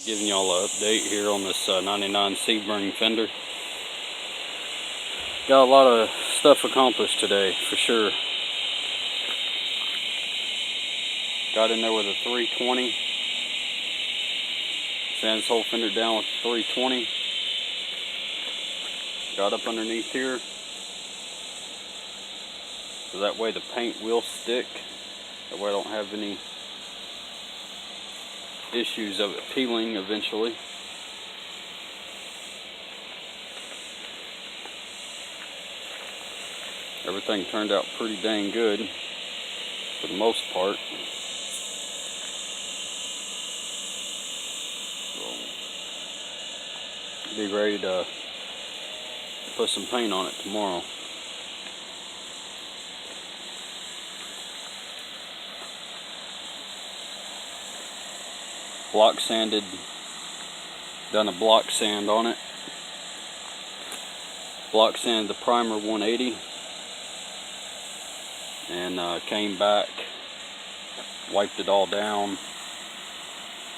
Giving y'all an update here on this 99 sebring fender. Got a lot of stuff accomplished today, for sure. Got in there with a 320. Sand this whole fender down with a 320. Got up underneath here, so that way the paint will stick. That way I don't have any issues of it peeling eventually. Everything turned out pretty dang good for the most part. So, be ready to put some paint on it tomorrow. Block sanded, done a block sand on it. Block sanded the primer 180 and came back, wiped it all down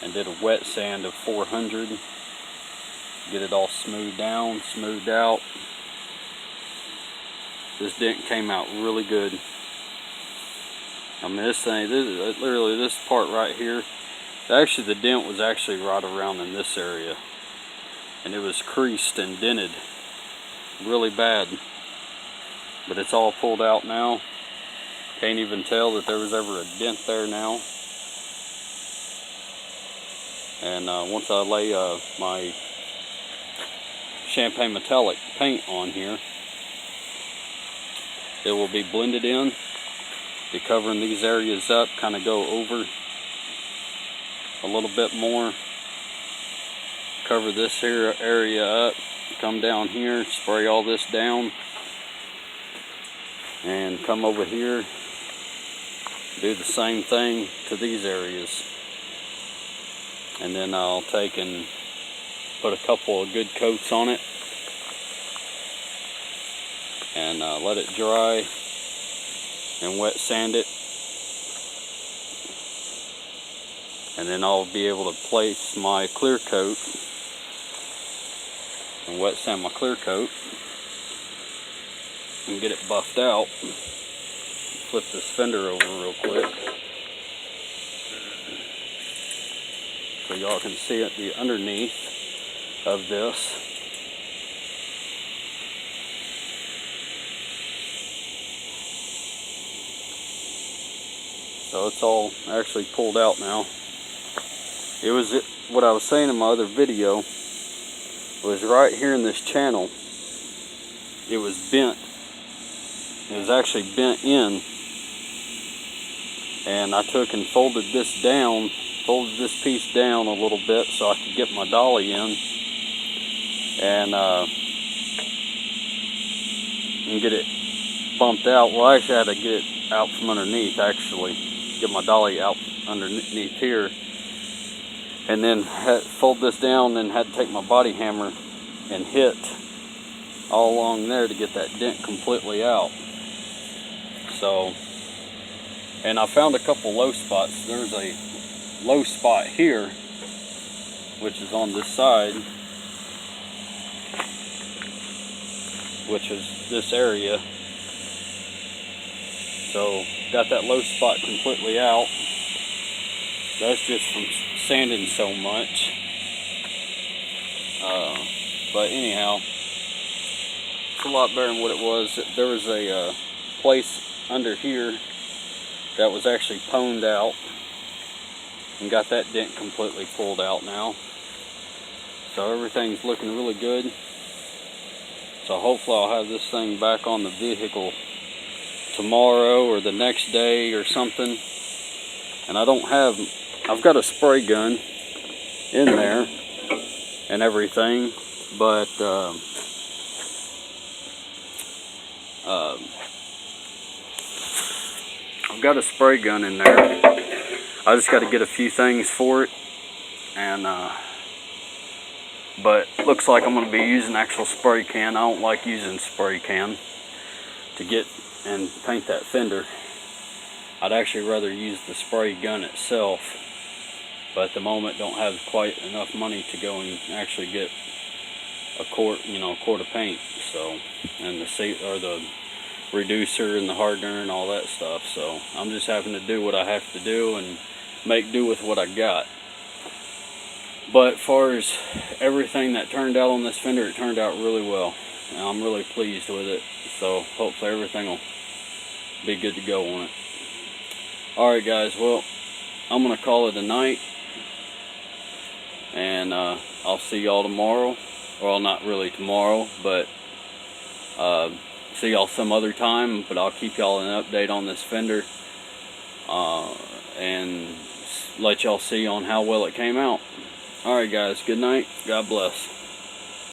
and did a wet sand of 400. Get it all smoothed down, smoothed out. This dent came out really good. I mean, this literally this part right here, actually the dent was actually right around in this area, and it was creased and dented really bad, but it's all pulled out now. Can't even tell that there was ever a dent there now. And once I lay my champagne metallic paint on here, it will be blended in, be covering these areas up, kind of go over a little bit more, cover this here area up, come down here, spray all this down, and come over here, do the same thing to these areas. And then I'll take and put a couple of good coats on it and let it dry and wet sand it. And then I'll be able to place my clear coat and wet sand my clear coat and get it buffed out. Flip this fender over real quick so y'all can see it, the underneath of this. So it's all actually pulled out now. What I was saying in my other video was right here in this channel, it was bent. It was actually bent in, and I took and folded this piece down a little bit so I could get my dolly in and get it bumped out. Well, I actually had to get it out from underneath, actually get my dolly out underneath here, and then fold this down, and had to take my body hammer and hit all along there to get that dent completely out. So, and I found a couple low spots. There's a low spot here, which is on this side, which is this area. So, got that low spot completely out. That's just from sanding so much. But anyhow, it's a lot better than what it was. There was a place under here that was actually pwned out, and got that dent completely pulled out now. So everything's looking really good. So hopefully I'll have this thing back on the vehicle tomorrow or the next day or something. And I've got a spray gun in there and everything, but I've got a spray gun in there. I just got to get a few things for it, and but looks like I'm going to be using actual spray can. I don't like using spray can to get and paint that fender. I'd actually rather use the spray gun itself but at the moment don't have quite enough money to go and actually get a quart of paint. So, and the reducer and the hardener and all that stuff. So I'm just having to do what I have to do and make do with what I got. But as far as everything that turned out on this fender, it turned out really well. And I'm really pleased with it. So hopefully everything will be good to go on it. Alright guys, well, I'm going to call it a night. And I'll see y'all tomorrow. Well, not really tomorrow, but see y'all some other time. But I'll keep y'all an update on this fender. And let y'all see on how well it came out. Alright guys, good night. God bless.